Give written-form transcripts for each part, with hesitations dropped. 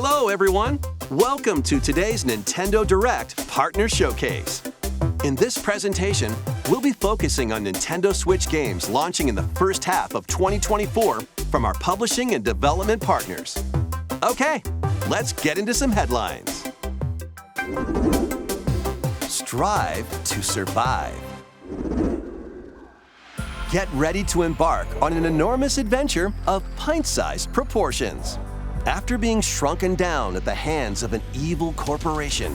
Hello, everyone. Welcome to today's Nintendo Direct Partner Showcase. In this presentation, we'll be focusing on Nintendo Switch games launching in the first half of 2024 from our publishing and development partners. Okay, let's get into some headlines. Strive to survive. Get ready to embark on an enormous adventure of pint-sized proportions. After being shrunken down at the hands of an evil corporation,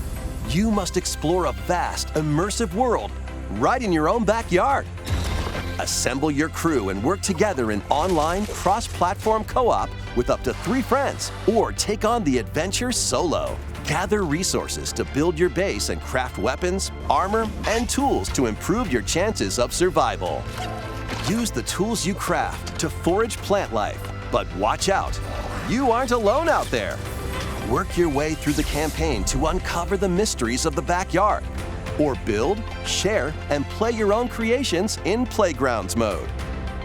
you must explore a vast, immersive world right in your own backyard. Assemble your crew and work together in online, cross-platform co-op with up to 3 friends, or take on the adventure solo. Gather resources to build your base and craft weapons, armor, and tools to improve your chances of survival. Use the tools you craft to forage plant life, but watch out, you aren't alone out there. Work your way through the campaign to uncover the mysteries of the backyard, or build, share, and play your own creations in Playgrounds mode.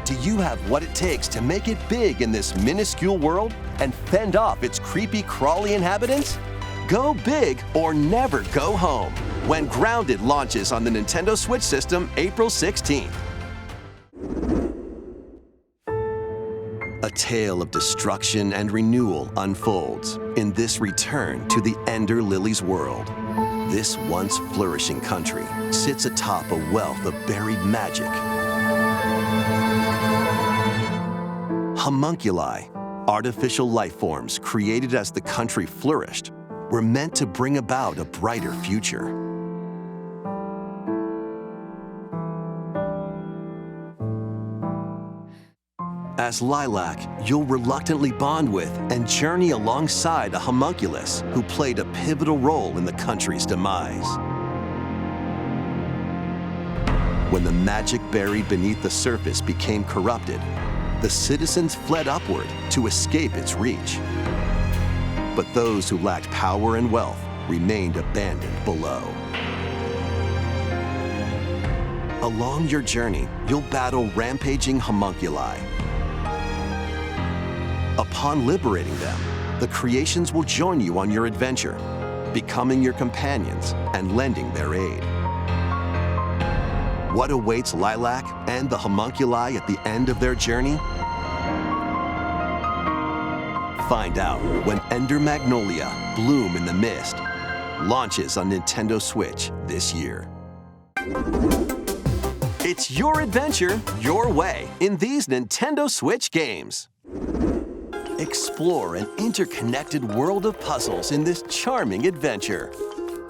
Do you have what it takes to make it big in this minuscule world and fend off its creepy, crawly inhabitants? Go big or never go home when Grounded launches on the Nintendo Switch system April 16th. A tale of destruction and renewal unfolds in this return to the Ender Lilies world. This once flourishing country sits atop a wealth of buried magic. Homunculi, artificial life forms created as the country flourished, were meant to bring about a brighter future. As Lilac, you'll reluctantly bond with and journey alongside a homunculus who played a pivotal role in the country's demise. When the magic buried beneath the surface became corrupted, the citizens fled upward to escape its reach. But those who lacked power and wealth remained abandoned below. Along your journey, you'll battle rampaging homunculi. Upon liberating them, the creations will join you on your adventure, becoming your companions and lending their aid. What awaits Lilac and the homunculi at the end of their journey? Find out when Ender Magnolia Bloom in the Mist launches on Nintendo Switch this year. It's your adventure, your way in these Nintendo Switch games. Explore an interconnected world of puzzles in this charming adventure.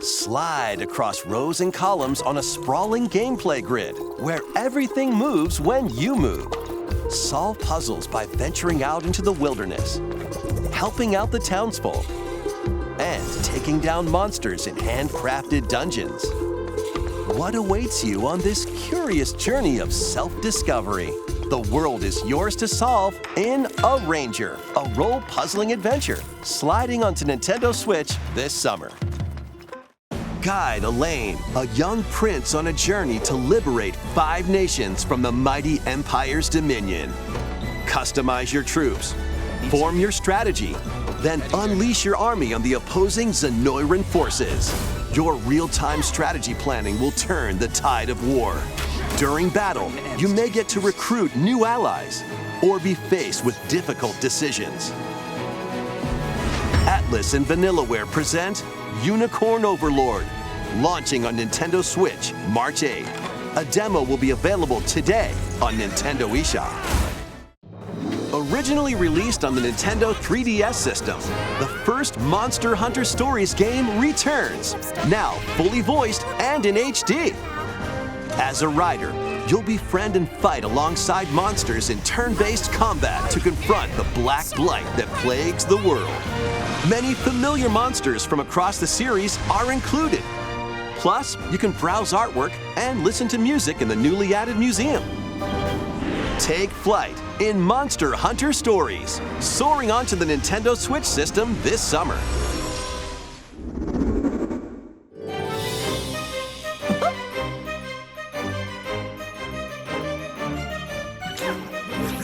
Slide across rows and columns on a sprawling gameplay grid where everything moves when you move. Solve puzzles by venturing out into the wilderness, helping out the townsfolk, and taking down monsters in handcrafted dungeons. What awaits you on this curious journey of self-discovery? The world is yours to solve in Arranger, a role-puzzling adventure, sliding onto Nintendo Switch this summer. Guide Elaine, a young prince on a journey to liberate 5 nations from the mighty Empire's dominion. Customize your troops, form your strategy, then unleash your army on the opposing Zenoiran forces. Your real-time strategy planning will turn the tide of war. During battle, you may get to recruit new allies or be faced with difficult decisions. Atlus and Vanillaware present Unicorn Overlord, launching on Nintendo Switch March 8th. A demo will be available today on Nintendo eShop. Originally released on the Nintendo 3DS system, the first Monster Hunter Stories game returns, now fully voiced and in HD. As a rider, you'll befriend and fight alongside monsters in turn-based combat to confront the Black Blight that plagues the world. Many familiar monsters from across the series are included. Plus, you can browse artwork and listen to music in the newly added museum. Take flight in Monster Hunter Stories, soaring onto the Nintendo Switch system this summer.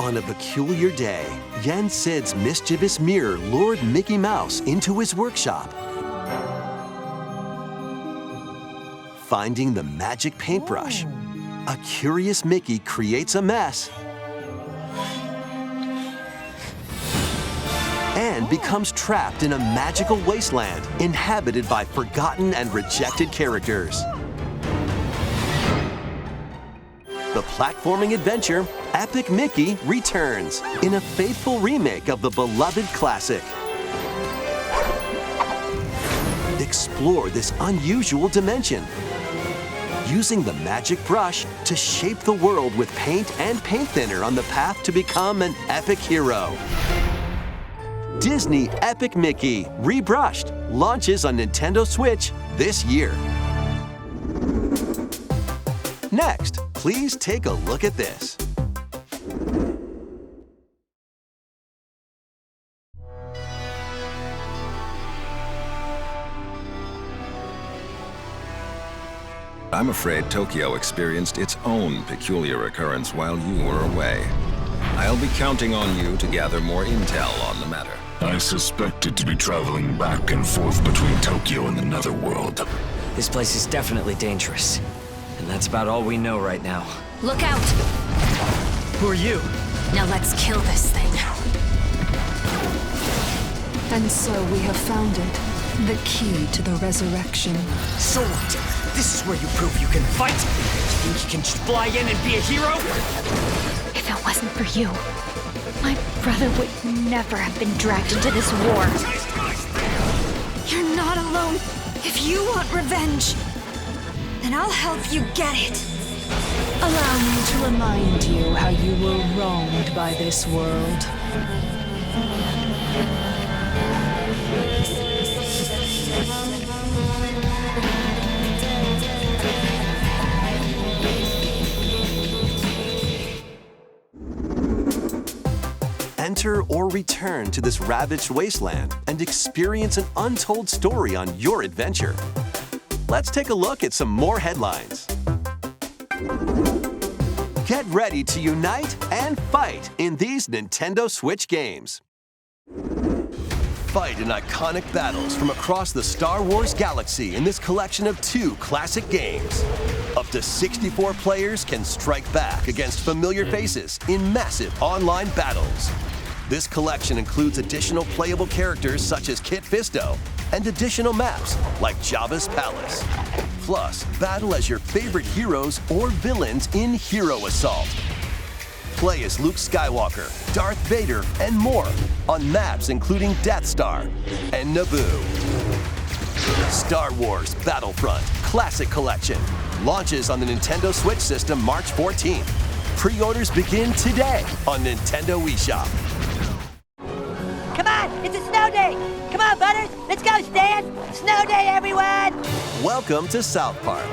On a peculiar day, Yen Sid's mischievous mirror lured Mickey Mouse into his workshop. Finding the magic paintbrush, a curious Mickey creates a mess and becomes trapped in a magical wasteland inhabited by forgotten and rejected characters. The platforming adventure, Epic Mickey returns in a faithful remake of the beloved classic. Explore this unusual dimension, using the magic brush to shape the world with paint and paint thinner on the path to become an epic hero. Disney Epic Mickey Rebrushed launches on Nintendo Switch this year. Next, please take a look at this. I'm afraid Tokyo experienced its own peculiar occurrence while you were away. I'll be counting on you to gather more intel on the matter. I suspect it to be traveling back and forth between Tokyo and the Netherworld. This place is definitely dangerous. And that's about all we know right now. Look out! Who are you? Now let's kill this thing. And so we have found it. The key to the resurrection. So what? This is where you prove you can fight? You think you can just fly in and be a hero? If it wasn't for you, my brother would never have been dragged into this war. You're not alone. If you want revenge, then I'll help you get it. Allow me to remind you how you were wronged by this world. Enter or return to this ravaged wasteland and experience an untold story on your adventure. Let's take a look at some more headlines. Get ready to unite and fight in these Nintendo Switch games. Fight in iconic battles from across the Star Wars galaxy in this collection of 2 classic games. Up to 64 players can strike back against familiar faces in massive online battles. This collection includes additional playable characters such as Kit Fisto and additional maps like Jabba's Palace. Plus, battle as your favorite heroes or villains in Hero Assault. Play as Luke Skywalker, Darth Vader, and more on maps including Death Star and Naboo. Star Wars Battlefront Classic Collection launches on the Nintendo Switch system March 14th. Pre-orders begin today on Nintendo eShop. Come on, it's a snow day! Come on, Butters, let's go, Stan! Snow day, everyone! Welcome to South Park.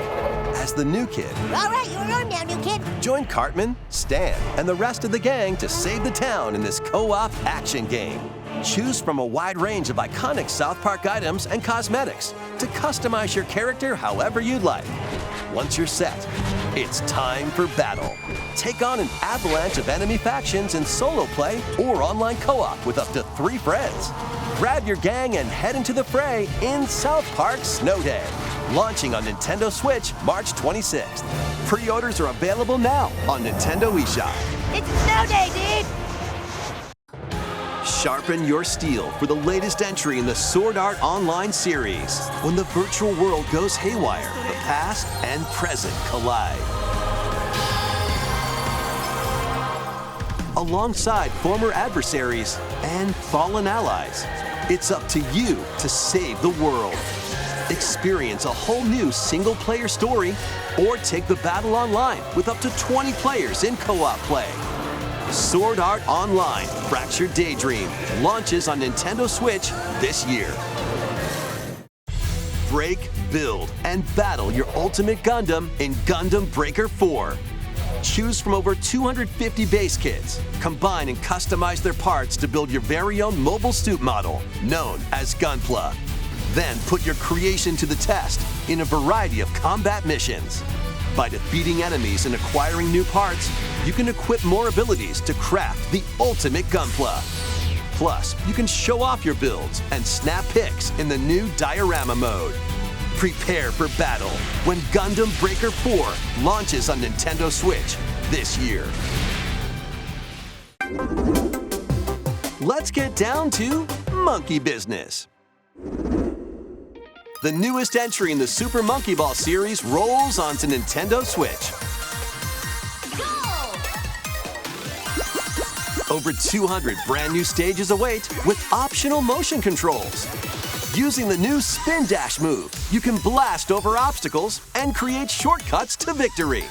As the new kid, All right, you're on now, new kid. join Cartman, Stan, and the rest of the gang to save the town in this co-op action game. Choose from a wide range of iconic South Park items and cosmetics to customize your character however you'd like. Once you're set, it's time for battle. Take on an avalanche of enemy factions in solo play or online co-op with up to 3 friends. Grab your gang and head into the fray in South Park Snow Day. Launching on Nintendo Switch March 26th. Pre-orders are available now on Nintendo eShop. It's a snow day, dude! Sharpen your steel for the latest entry in the Sword Art Online series. When the virtual world goes haywire, the past and present collide. Alongside former adversaries and fallen allies, it's up to you to save the world. Experience a whole new single-player story or take the battle online with up to 20 players in co-op play. Sword Art Online Fractured Daydream launches on Nintendo Switch this year. Break, build, and battle your ultimate Gundam in Gundam Breaker 4. Choose from over 250 base kits. Combine and customize their parts to build your very own mobile suit model, known as Gunpla. Then put your creation to the test in a variety of combat missions. By defeating enemies and acquiring new parts, you can equip more abilities to craft the ultimate Gunpla. Plus, you can show off your builds and snap pics in the new Diorama mode. Prepare for battle when Gundam Breaker 4 launches on Nintendo Switch this year. Let's get down to monkey business. The newest entry in the Super Monkey Ball series rolls onto Nintendo Switch. Over 200 brand new stages await with optional motion controls. Using the new Spin Dash move, you can blast over obstacles and create shortcuts to victory.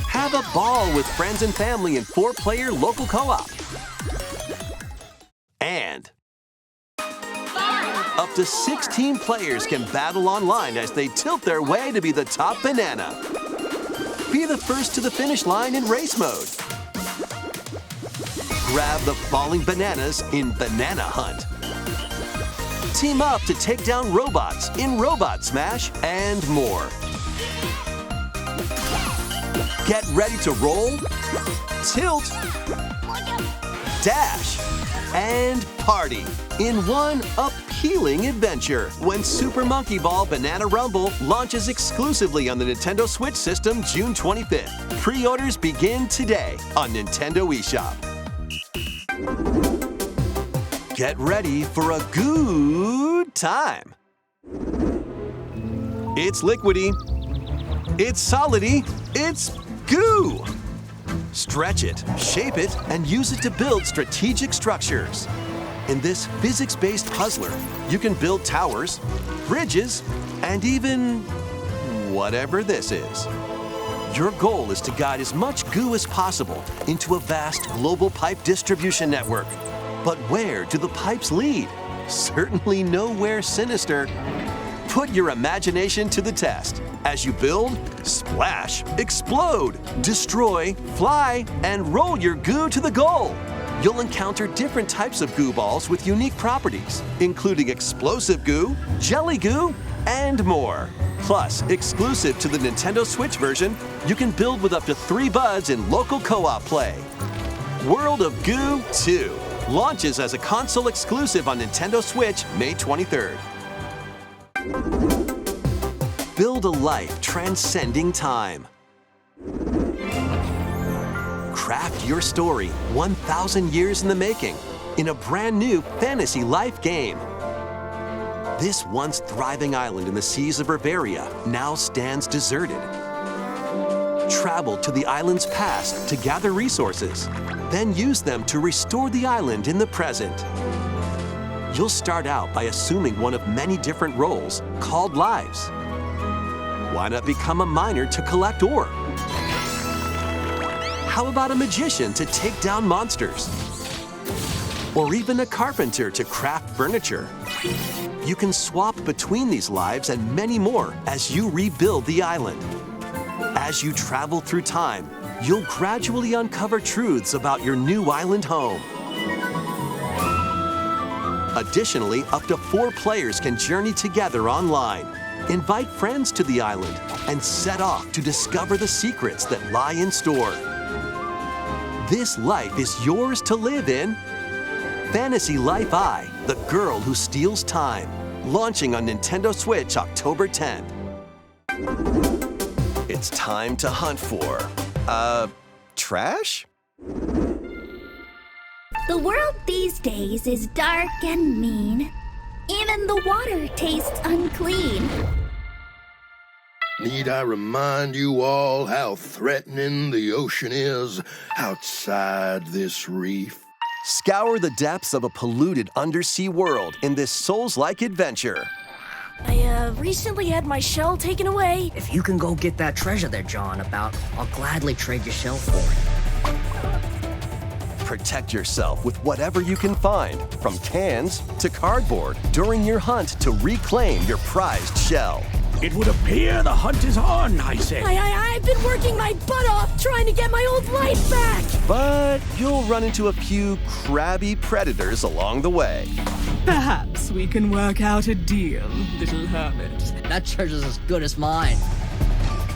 Have a ball with friends and family in 4-player local co-op. And up to 16 players can battle online as they tilt their way to be the top banana. Be the first to the finish line in race mode. Grab the falling bananas in Banana Hunt. Team up to take down robots in Robot Smash and more. Get ready to roll, tilt, dash, and party in one appealing adventure when Super Monkey Ball Banana Rumble launches exclusively on the Nintendo Switch system June 25th. Pre-orders begin today on Nintendo eShop. Get ready for a good time. It's liquidy, it's solidy, it's goo. Stretch it, shape it, and use it to build strategic structures. In this physics-based puzzler, you can build towers, bridges, and even whatever this is. Your goal is to guide as much goo as possible into a vast global pipe distribution network. But where do the pipes lead? Certainly nowhere sinister. Put your imagination to the test as you build, splash, explode, destroy, fly, and roll your goo to the goal. You'll encounter different types of goo balls with unique properties, including explosive goo, jelly goo, and more. Plus, exclusive to the Nintendo Switch version, you can build with up to 3 buds in local co-op play. World of Goo 2 launches as a console exclusive on Nintendo Switch May 23rd. Build a life transcending time. Craft your story 1,000 years in the making in a brand new fantasy life game. This once thriving island in the seas of Riveria now stands deserted. Travel to the island's past to gather resources, then use them to restore the island in the present. You'll start out by assuming one of many different roles called lives. Why not become a miner to collect ore? How about a magician to take down monsters? Or even a carpenter to craft furniture? You can swap between these lives and many more as you rebuild the island. As you travel through time, you'll gradually uncover truths about your new island home. Additionally, up to 4 players can journey together online. Invite friends to the island and set off to discover the secrets that lie in store. This life is yours to live in. Fantasy Life I, the girl who steals time. Launching on Nintendo Switch October 10th. It's time to hunt for, trash? The world these days is dark and mean. Even the water tastes unclean. Need I remind you all how threatening the ocean is outside this reef? Scour the depths of a polluted undersea world in this Souls-like adventure. I recently had my shell taken away. If you can go get that treasure there, John, I'll gladly trade your shell for it. Protect yourself with whatever you can find, from cans to cardboard, during your hunt to reclaim your prized shell. It would appear the hunt is on, I say. I've been working my butt off trying to get my old life back. But you'll run into a few crabby predators along the way. Perhaps we can work out a deal, little hermit. That treasure's as good as mine.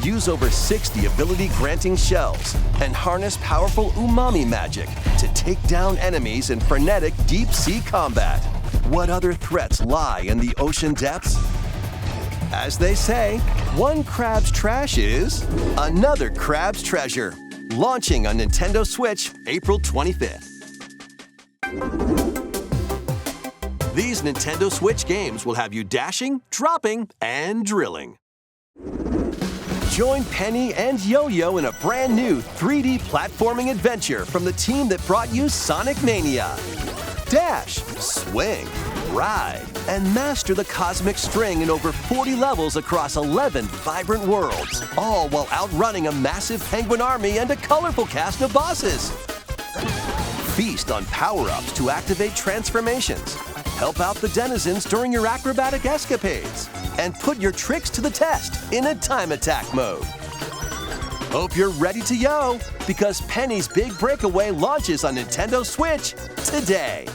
Use over 60 ability-granting shells and harness powerful umami magic to take down enemies in frenetic deep-sea combat. What other threats lie in the ocean depths? As they say, one crab's trash is another crab's treasure. Launching on Nintendo Switch April 25th. These Nintendo Switch games will have you dashing, dropping, and drilling. Join Penny and Yo-Yo in a brand new 3D platforming adventure from the team that brought you Sonic Mania. Dash, swing, ride, and master the cosmic string in over 40 levels across 11 vibrant worlds, all while outrunning a massive penguin army and a colorful cast of bosses. Feast on power-ups to activate transformations, help out the denizens during your acrobatic escapades, and put your tricks to the test in a time attack mode. Hope you're ready to yo, because Penny's Big Breakaway launches on Nintendo Switch today.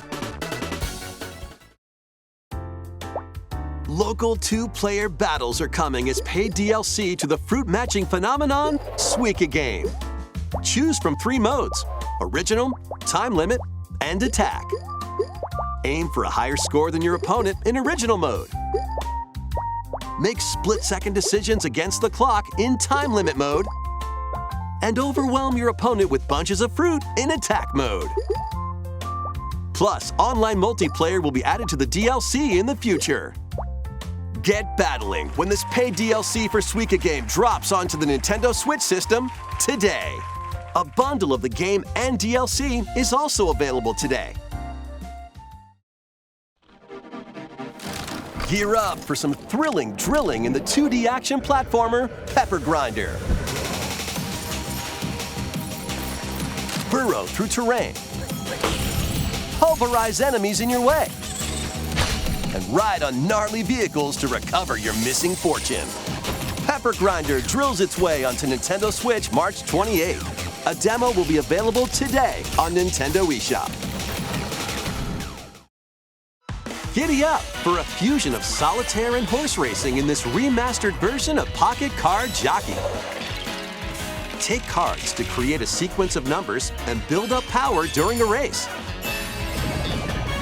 Local two-player battles are coming as paid DLC to the fruit matching phenomenon, Suika Game. Choose from 3 modes: Original, Time Limit, and Attack. Aim for a higher score than your opponent in Original mode. Make split-second decisions against the clock in Time Limit mode. And overwhelm your opponent with bunches of fruit in Attack mode. Plus, online multiplayer will be added to the DLC in the future. Get battling when this paid DLC for Suika Game drops onto the Nintendo Switch system today. A bundle of the game and DLC is also available today. Gear up for some thrilling drilling in the 2D action platformer, Pepper Grinder. Burrow through terrain. Pulverize enemies in your way. And ride on gnarly vehicles to recover your missing fortune. Pepper Grinder drills its way onto Nintendo Switch March 28th. A demo will be available today on Nintendo eShop. Giddy up for a fusion of solitaire and horse racing in this remastered version of Pocket Card Jockey. Take cards to create a sequence of numbers and build up power during a race.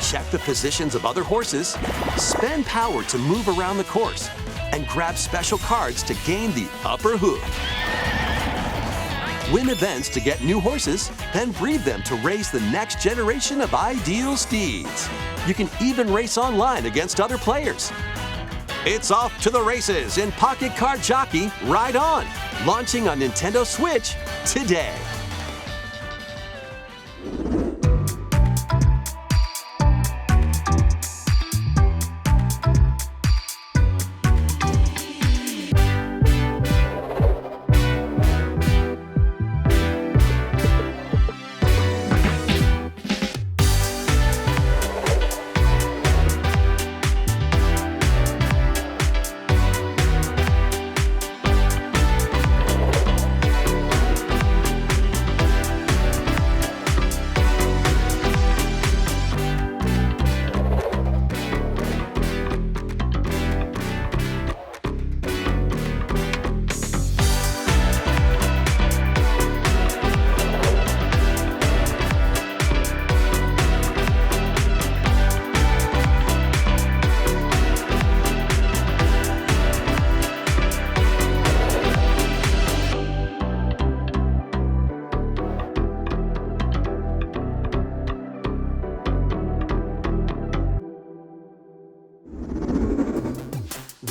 Check the positions of other horses, spend power to move around the course, and grab special cards to gain the upper hoof. Win events to get new horses, then breed them to raise the next generation of ideal steeds. You can even race online against other players. It's off to the races in Pocket Card Jockey Ride On, launching on Nintendo Switch today.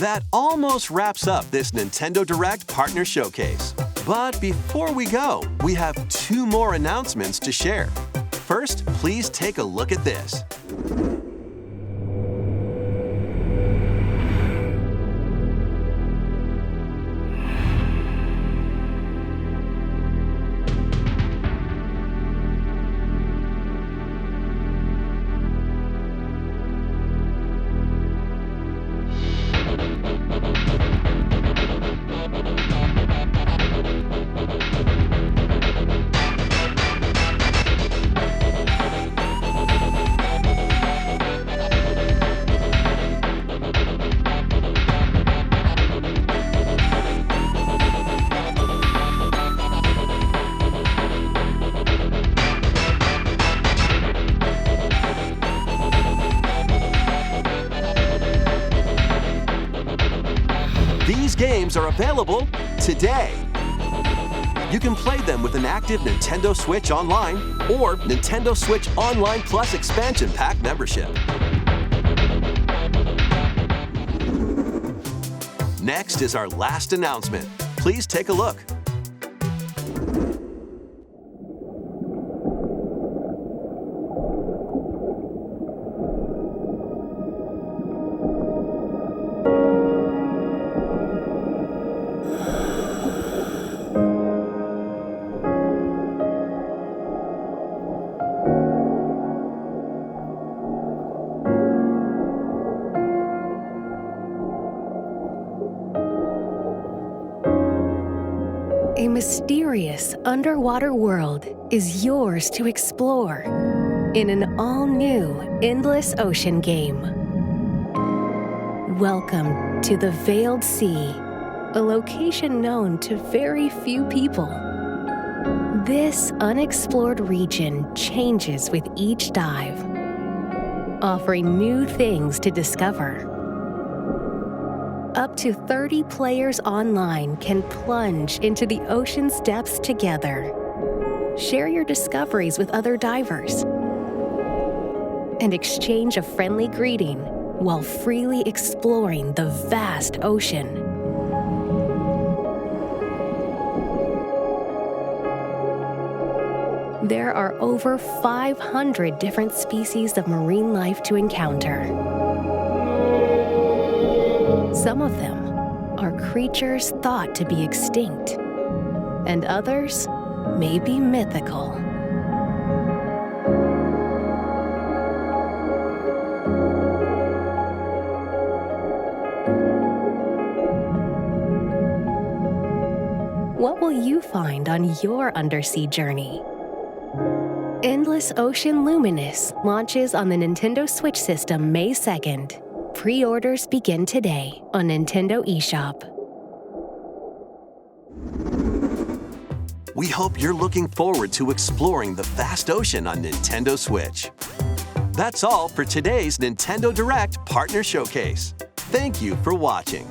That almost wraps up this Nintendo Direct Partner Showcase. But before we go, we have 2 more announcements to share. First, please take a look at this. These games are available today. You can play them with an active Nintendo Switch Online or Nintendo Switch Online Plus Expansion Pack membership. Next is our last announcement. Please take a look. A mysterious underwater world is yours to explore in an all-new Endless Ocean game. Welcome to the Veiled Sea, a location known to very few people. This unexplored region changes with each dive, offering new things to discover. Up to 30 players online can plunge into the ocean's depths together. Share your discoveries with other divers and exchange a friendly greeting while freely exploring the vast ocean. There are over 500 different species of marine life to encounter. Some of them are creatures thought to be extinct, and others may be mythical. What will you find on your undersea journey? Endless Ocean Luminous launches on the Nintendo Switch system May 2nd. Pre-orders begin today on Nintendo eShop. We hope you're looking forward to exploring the vast ocean on Nintendo Switch. That's all for today's Nintendo Direct Partner Showcase. Thank you for watching.